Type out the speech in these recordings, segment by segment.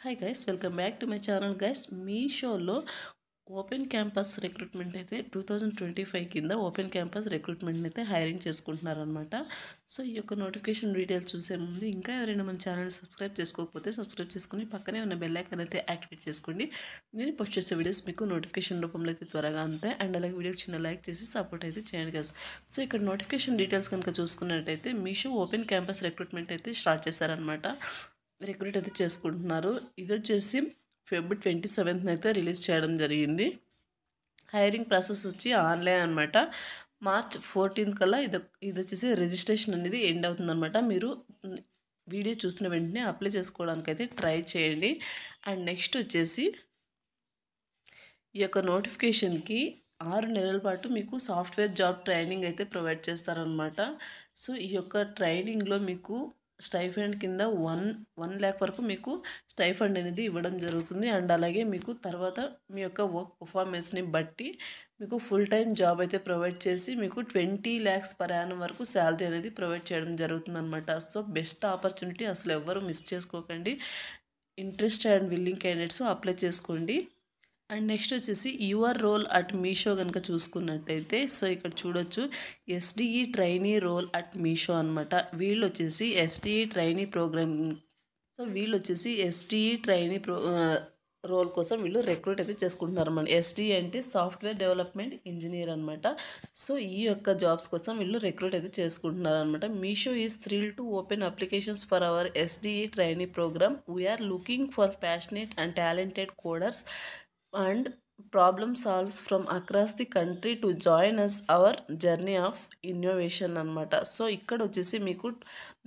Hi guys, welcome back to my channel guys. మీషోలో open campus recruitment అయితే 2025 కింద open campus రిక్రూట్మెంట్ని అయితే hiring చేసుకుంటున్నారనమాట. So ఈ యొక్క నోటిఫికేషన్ డీటెయిల్స్ చూసే ముందు ఇంకా ఎవరైనా మన ఛానల్ సబ్స్క్రైబ్ చేసుకోకపోతే సబ్స్క్రైబ్ చేసుకుని పక్కనే ఉన్న బెల్ ఐకాన్ అయితే యాక్టివేట్ చేసుకోండి. నేను పోస్ట్ చేసే వీడియోస్ మీకు నోటిఫికేషన్ రూపంలో అయితే త్వరగా అంతే. అండ్ అలాగే వీడియోకి చిన్న లైక్ చేసి సపోర్ట్ అయితే చేయండి గైస్. సో ఇక్కడ నోటిఫికేషన్ డీటెయిల్స్ కనుక చూసుకున్నట్టయితే మీషో ఓపెన్ క్యాంపస్ రిక్రూట్మెంట్ అయితే స్టార్ట్ చేశారనమాట. రిక్రూట్ అయితే చేసుకుంటున్నారు. ఇది వచ్చేసి ఫిబ్రవరి 27th అయితే రిలీజ్ చేయడం జరిగింది. హైరింగ్ ప్రాసెస్ వచ్చి ఆన్లైన్ అనమాట. మార్చ్ 14th కల్లా ఇది వచ్చేసి రిజిస్ట్రేషన్ అనేది ఎండ్ అవుతుందన్నమాట. మీరు వీడియో చూసిన వెంటనే అప్లై చేసుకోవడానికి అయితే ట్రై చేయండి. అండ్ నెక్స్ట్ వచ్చేసి ఈ యొక్క నోటిఫికేషన్కి 6 నెలల పాటు మీకు సాఫ్ట్వేర్ జాబ్ ట్రైనింగ్ అయితే ప్రొవైడ్ చేస్తారనమాట. సో ఈ యొక్క ట్రైనింగ్లో మీకు స్టైఫండ్ కింద 1 lakh వరకు మీకు స్టైఫండ్ అనేది ఇవ్వడం జరుగుతుంది. అండ్ అలాగే మీకు తర్వాత మీ యొక్క వర్క్ పర్ఫార్మెన్స్ని బట్టి మీకు ఫుల్ టైం జాబ్ అయితే ప్రొవైడ్ చేసి మీకు 20 lakhs per annum వరకు శాలరీ అనేది ప్రొవైడ్ చేయడం జరుగుతుంది అనమాట. సో బెస్ట్ ఆపర్చునిటీ, అసలు ఎవ్వరూ మిస్ చేసుకోకండి. Interest and willing candidates apply చేసుకోండి. అండ్ నెక్స్ట్ వచ్చేసి యువర్ రోల్ అట్ మీషో కనుక చూసుకున్నట్టయితే సో ఇక్కడ చూడొచ్చు SDE trainee role at Meesho అనమాట. వీళ్ళు వచ్చేసి ఎస్డిఈ ట్రైనీ ప్రోగ్రామ్ రోల్ కోసం వీళ్ళు రిక్రూట్ అయితే చేసుకుంటున్నారు అన్నమాట. ఎస్డిఈ అంటే సాఫ్ట్వేర్ డెవలప్మెంట్ ఇంజనీర్ అనమాట. సో ఈ యొక్క జాబ్స్ కోసం వీళ్ళు రిక్రూట్ అయితే చేసుకుంటున్నారు అనమాట. Meesho is thrilled to open applications for our SDE trainee program. We're looking for passionate and talented coders and problem solves from across the country to join us our journey of innovation అనమాట. So ఇక్కడ వచ్చేసి మీకు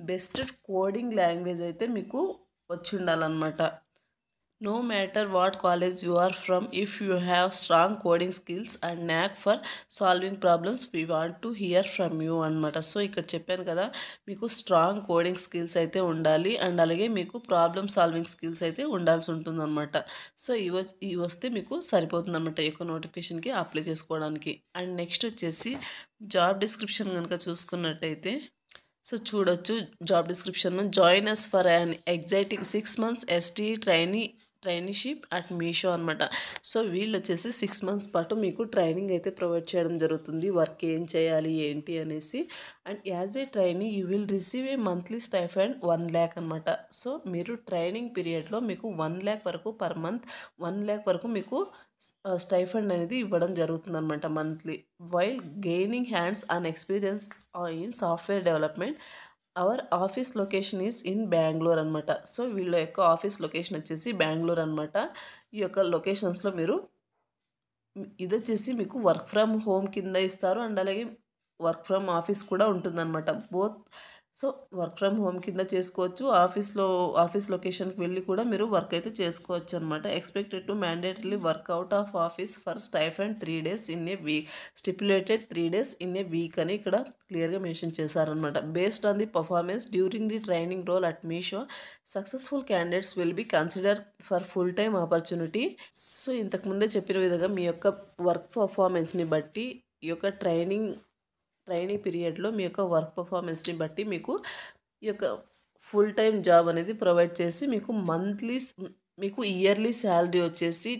best coding language అయితే మీకు వచ్చి ఉండాలన్నమాట. No matter what college you are from, if you have strong coding skills and knack for solving problems, we want to hear from you అనమాట. So ఇక్కడ చెప్పాను కదా, మీకు స్ట్రాంగ్ కోడింగ్ స్కిల్స్ అయితే ఉండాలి అండ్ అలాగే మీకు ప్రాబ్లమ్ సాల్వింగ్ స్కిల్స్ అయితే ఉండాల్సి ఉంటుందన్నమాట. సో ఇవి వస్తే మీకు సరిపోతుందన్నమాట ఈ యొక్క నోటిఫికేషన్కి అప్లై చేసుకోవడానికి. అండ్ నెక్స్ట్ వచ్చేసి జాబ్ డిస్క్రిప్షన్ కనుక చూసుకున్నట్టయితే సో చూడొచ్చు job description. Join us for an exciting 6 months ST traineeship at Meesho అనమాట. సో వీళ్ళు వచ్చేసి 6 months పాటు మీకు ట్రైనింగ్ అయితే ప్రొవైడ్ చేయడం జరుగుతుంది. వర్క్ ఏం చేయాలి ఏంటి అనేసి. And as a trainee you will receive a monthly stipend 1 lakh అనమాట. సో మీరు ట్రైనింగ్ పీరియడ్లో మీకు 1 lakh వరకు పర్ మంత్ 1 lakh వరకు మీకు స్టైఫండ్ అనేది ఇవ్వడం జరుగుతుంది అనమాట monthly. While gaining hands on experience in software development. Our office location is in Bengaluru అనమాట. సో వీళ్ళ యొక్క ఆఫీస్ లొకేషన్ వచ్చేసి బెంగళూరు అనమాట. ఈ యొక్క లొకేషన్స్లో మీరు ఇది వచ్చేసి మీకు వర్క్ ఫ్రమ్ హోమ్ కింద ఇస్తారు అండ్ అలాగే వర్క్ ఫ్రమ్ ఆఫీస్ కూడా ఉంటుందన్నమాట. Both so work from home కింద చేసుకోవచ్చు, ఆఫీస్ లొకేషన్కి వెళ్ళి కూడా మీరు వర్క్ అయితే చేసుకోవచ్చు అనమాట. Expected to mandatory work out of office for stipend 3 days in a week. Stipulated 3 days in a week అని ఇక్కడ క్లియర్గా మెన్షన్ చేశారనమాట. Based on the performance during the training role at Meesho, successful candidates will be consider for full time opportunity. So ఇంతకుముందే చెప్పిన విధంగా మీ యొక్క work పర్ఫార్మెన్స్ని బట్టి ఈ యొక్క ట్రైనింగ్ పీరియడ్లో మీ యొక్క వర్క్ పర్ఫార్మెన్స్ని బట్టి మీకు ఈ యొక్క ఫుల్ టైం జాబ్ అనేది ప్రొవైడ్ చేసి మీకు ఇయర్లీ శాలరీ వచ్చేసి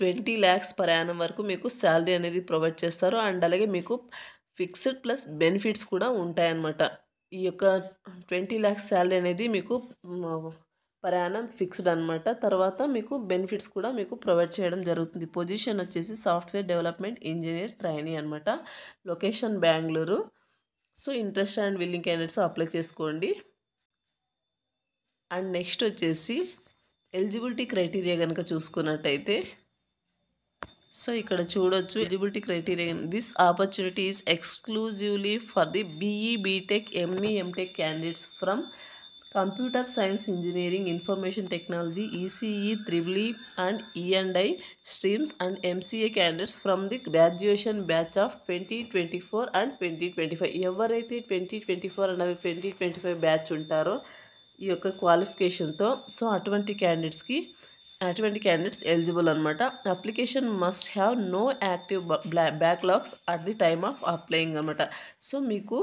20 lakhs per annum వరకు మీకు శాలరీ అనేది ప్రొవైడ్ చేస్తారు. అండ్ అలాగే మీకు ఫిక్స్డ్ ప్లస్ బెనిఫిట్స్ కూడా ఉంటాయన్నమాట. ఈ యొక్క 20 lakhs శాలరీ అనేది మీకు పర్ యానం ఫిక్స్డ్ అనమాట. తర్వాత మీకు బెనిఫిట్స్ కూడా మీకు ప్రొవైడ్ చేయడం జరుగుతుంది. పొజిషన్ వచ్చేసి సాఫ్ట్వేర్ డెవలప్మెంట్ ఇంజనీర్ ట్రైనీ అనమాట. Location Bengaluru. So interest and willing candidates apply చేసుకోండి. అండ్ నెక్స్ట్ వచ్చేసి ఎలిజిబిలిటీ క్రైటీరియా కనుక చూసుకున్నట్టయితే సో ఇక్కడ చూడొచ్చు eligibility criteria. This opportunity is exclusively for the BE BTech ME MTech candidates from Computer Science Engineering, Information Technology, ECE, EEE and E&I streams and MCA candidates from the graduation batch of 2024 and 2025. ఎవరైతే 2024 and 2025 batch ఉంటారో ఈ యొక్క క్వాలిఫికేషన్తో so అటువంటి candidates eligible అనమాట. Application must have no active backlogs at the time of applying అనమాట. So మీకు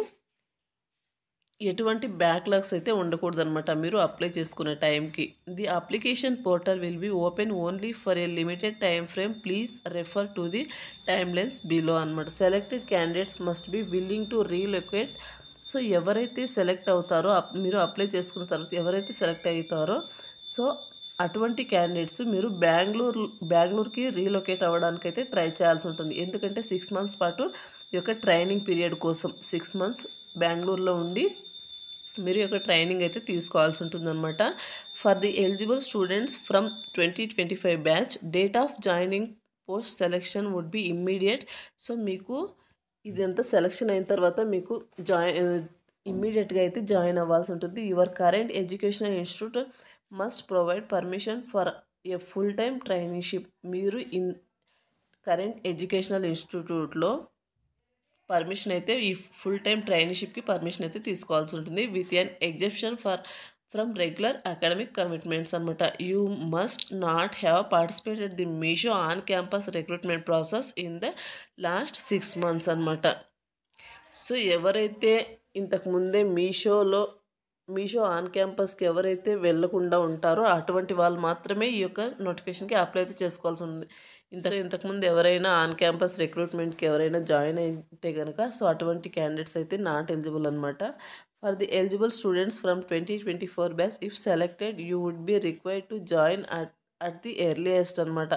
ఎటువంటి బ్యాక్లాగ్స్ అయితే ఉండకూడదనమాట మీరు అప్లై చేసుకునే టైంకి. The application portal will be open only for a limited time frame. Please refer to the time lines below అనమాట. Selected candidates must be willing to relocate. So ఎవరైతే సెలెక్ట్ అవుతారో మీరు అప్లై చేసుకున్న తర్వాత ఎవరైతే సెలెక్ట్ అవుతారో సో అటువంటి candidates మీరు బెంగళూరుకి రీలొకేట్ అవ్వడానికి అయితే ట్రై చేయాల్సి ఉంటుంది. ఎందుకంటే 6 మంత్స్ పాటు ఈ యొక్క ట్రైనింగ్ పీరియడ్ కోసం 6 మంత్స్ బెంగళూరులో ఉండి మీరు యొక్క ట్రైనింగ్ అయితే తీసుకోవాల్సి ఉంటుందన్నమాట. For the eligible students from 2025 batch date of joining post selection would be immediate. So మీకు ఇదంతా సెలెక్షన్ అయిన తర్వాత మీకు ఇమ్మీడియట్గా అయితే జాయిన్ అవ్వాల్సి ఉంటుంది. Your current educational institute must provide permission for a full time training ship. మీరు కరెంట్ ఎడ్యుకేషనల్ ఇన్స్టిట్యూట్లో పర్మిషన్ అయితే ఈ ఫుల్ టైమ్ ట్రైనింగ్షిప్కి పర్మిషన్ అయితే తీసుకోవాల్సి ఉంటుంది. With an exception from regular academic commitments అనమాట. You must not have participated the Meesho on campus recruitment process in the last 6 months అనమాట. So ఎవరైతే ఇంతకుముందే మీషో ఆన్ క్యాంపస్కి ఎవరైతే వెళ్ళకుండా ఉంటారో అటువంటి వాళ్ళు మాత్రమే ఈ యొక్క నోటిఫికేషన్కి అప్లై అయితే చేసుకోవాల్సి ఉంది. ఇంతకుముందు ఎవరైనా ఆన్ క్యాంపస్ రిక్రూట్మెంట్కి ఎవరైనా జాయిన్ అయితే కనుక సో అటువంటి క్యాండిడేట్స్ అయితే నాట్ ఎలిజిబుల్ అనమాట. For the eligible students from 2024 batch if selected you would be required to join at the earliest అనమాట.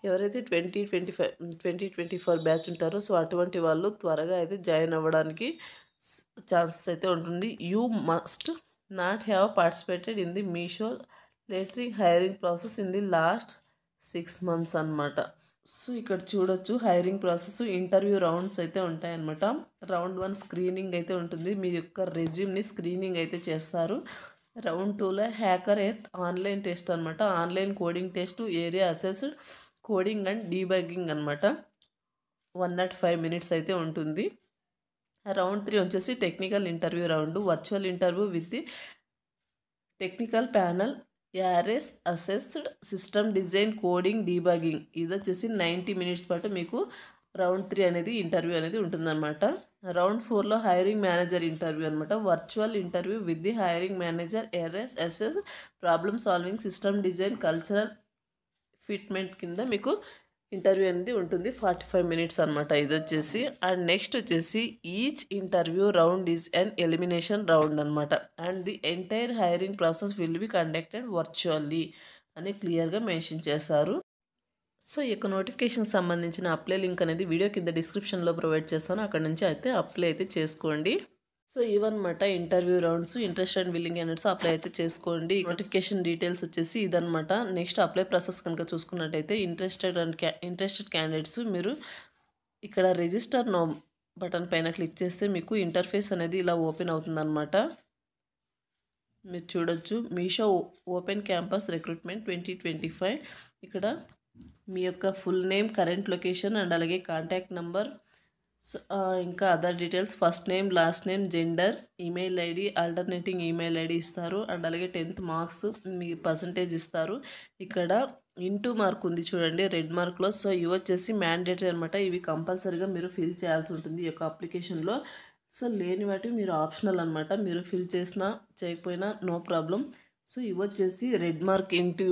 ఎవరైతే 2024 బ్యాచ్ ఉంటారో సో అటువంటి వాళ్ళు త్వరగా అయితే జాయిన్ అవ్వడానికి ఛాన్సెస్ అయితే ఉంటుంది. You must not have participated in the Meesho lateral hiring process in the last 6 months అనమాట. సో ఇక్కడ చూడొచ్చు హైరింగ్ ప్రాసెస్ ఇంటర్వ్యూ రౌండ్స్ అయితే ఉంటాయన్నమాట. రౌండ్ 1 స్క్రీనింగ్ అయితే ఉంటుంది. మీ యొక్క రెజ్యూమ్ని స్క్రీనింగ్ అయితే చేస్తారు. రౌండ్ 2లో హ్యాకర్ ఎర్త్ ఆన్లైన్ టెస్ట్ అనమాట. Online coding test, area assessed coding and debugging అనమాట. 105 minutes అయితే ఉంటుంది. రౌండ్ 3 వచ్చేసి technical interview round. Virtual interview with the technical panel, areas assessed system design, coding, debugging. ఇది వచ్చేసి 90 minutes పాటు మీకు రౌండ్ 3 అనేది ఇంటర్వ్యూ అనేది ఉంటుందన్నమాట. రౌండ్ 4లో హైరింగ్ మేనేజర్ ఇంటర్వ్యూ అనమాట. Virtual interview with the hiring manager, areas assess problem solving, system design, cultural fitment కింద మీకు ఇంటర్వ్యూ అనేది ఉంటుంది. 45 minutes అనమాట ఇది వచ్చేసి. అండ్ నెక్స్ట్ వచ్చేసి each interview round is an elimination round అనమాట. And the entire hiring process will be conducted virtually అని క్లియర్గా మెన్షన్ చేశారు. సో ఈ యొక్క నోటిఫికేషన్కి సంబంధించిన అప్లై లింక్ అనేది వీడియో కింద డిస్క్రిప్షన్లో ప్రొవైడ్ చేస్తాను. అక్కడ నుంచి అయితే అప్లై అయితే చేసుకోండి. సో ఇవన్నమాట interview rounds. Interested and willing candidates apply అయితే చేసుకోండి. నోటిఫికేషన్ డీటెయిల్స్ వచ్చేసి ఇదనమాట. నెక్స్ట్ అప్లై ప్రాసెస్ కనుక చూసుకున్నట్టయితే ఇంట్రెస్టెడ్ క్యాండిడేట్స్ మీరు ఇక్కడ రిజిస్టర్ నో బటన్ పైన క్లిక్ చేస్తే మీకు ఇంటర్ఫేస్ అనేది ఇలా ఓపెన్ అవుతుందన్నమాట. మీరు చూడొచ్చు మీషో ఓపెన్ క్యాంపస్ రిక్రూట్మెంట్ 2025. ఇక్కడ మీ యొక్క full name, current location and అలాగే కాంటాక్ట్ నెంబర్, ఇంకా other details, first name, last name, gender, email ID, alternating email ID ఇస్తారు. అండ్ అలాగే 10th మార్క్స్ మీ పర్సంటేజ్ ఇస్తారు. ఇక్కడ ఇంటూ మార్క్ ఉంది చూడండి రెడ్ మార్క్లో. సో ఇవి వచ్చేసి మ్యాండేటరీ అనమాట. ఇవి కంపల్సరీగా మీరు ఫిల్ చేయాల్సి ఉంటుంది ఈ యొక్క అప్లికేషన్లో. సో లేని వాటి మీరు ఆప్షనల్ అనమాట. మీరు ఫిల్ చేసినా చేయకపోయినా నో ప్రాబ్లం. సో ఇవి వచ్చేసి రెడ్ మార్క్ ఇంటి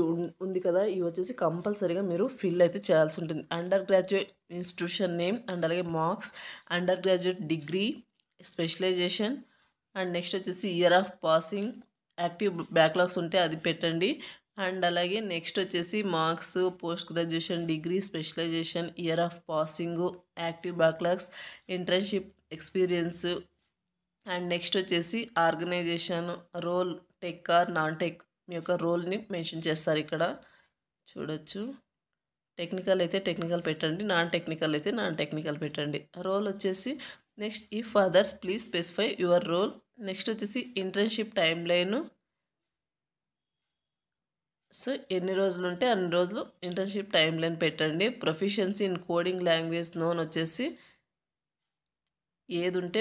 ఉంది కదా, ఇవి వచ్చేసి కంపల్సరీగా మీరు ఫిల్ అయితే చేయాల్సి ఉంటుంది. Under graduate institution name and అలాగే marks, under graduate degree, specialisation and next వచ్చేసి year of passing, active backlogs ఉంటే అది పెట్టండి. అండ్ అలాగే నెక్స్ట్ వచ్చేసి marks, post graduation, degree, specialisation, year of passing, active backlogs, internship experience and next వచ్చేసి organisation, role, tech or non tech మీ యొక్క రోల్ని మెన్షన్ చేస్తారు. ఇక్కడ చూడొచ్చు. టెక్నికల్ అయితే టెక్నికల్ పెట్టండి, నాన్ టెక్నికల్ అయితే నాన్ టెక్నికల్ పెట్టండి. రోల్ వచ్చేసి next if others please specify your role. Next వచ్చేసి ఇంటర్న్షిప్ టైం లైన్. సో ఎన్ని రోజులు ఉంటే అన్ని రోజులు ఇంటర్న్షిప్ టైం లైన్ పెట్టండి. Proficiency in coding language known వచ్చేసి ఏది ఉంటే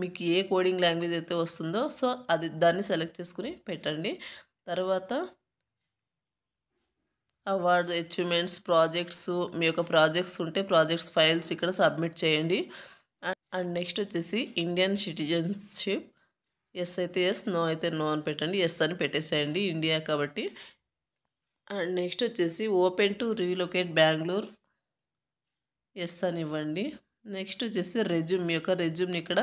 మీకు ఏ కోడింగ్ లాంగ్వేజ్ అయితే వస్తుందో సో దాన్ని సెలెక్ట్ చేసుకుని పెట్టండి. తర్వాత అవార్డు, అచీవ్మెంట్స్, ప్రాజెక్ట్స్, మీ యొక్క ప్రాజెక్ట్స్ ఉంటే ప్రాజెక్ట్స్ ఫైల్స్ ఇక్కడ సబ్మిట్ చేయండి. అండ్ నెక్స్ట్ వచ్చేసి ఇండియన్ సిటిజన్షిప్ ఎస్ అయితే ఎస్, నో అయితే నో అని పెట్టండి. ఎస్ అని పెట్టేసేయండి ఇండియా కాబట్టి. అండ్ నెక్స్ట్ వచ్చేసి open to relocate Bengaluru, yes అని ఇవ్వండి. నెక్స్ట్ వచ్చేసి రెజ్యూమ్, మీ యొక్క రెజ్యూమ్ని ఇక్కడ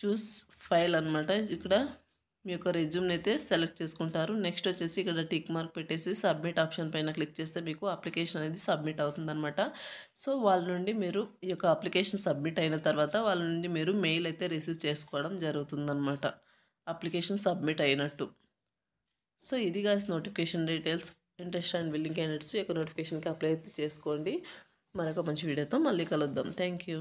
చూస్ ఫైల్ అనమాట. ఇక్కడ మీ యొక్క రెజ్యూమ్ని అయితే సెలెక్ట్ చేసుకుంటారు. నెక్స్ట్ వచ్చేసి ఇక్కడ టిక్ మార్క్ పెట్టేసి సబ్మిట్ ఆప్షన్ పైన క్లిక్ చేస్తే మీకు అప్లికేషన్ అనేది సబ్మిట్ అవుతుందన్నమాట. సో వాళ్ళ నుండి మీరు ఈ యొక్క అప్లికేషన్ సబ్మిట్ అయిన తర్వాత వాళ్ళ నుండి మీరు మెయిల్ అయితే రిసీవ్ చేసుకోవడం జరుగుతుందన్నమాట, అప్లికేషన్ సబ్మిట్ అయినట్టు. సో ఇది guys notification details. Interest and willing candidates ఈ యొక్క నోటిఫికేషన్కి అప్లై అయితే చేసుకోండి. మరొక మంచి వీడియోతో మళ్ళీ కలుద్దాం. Thank you.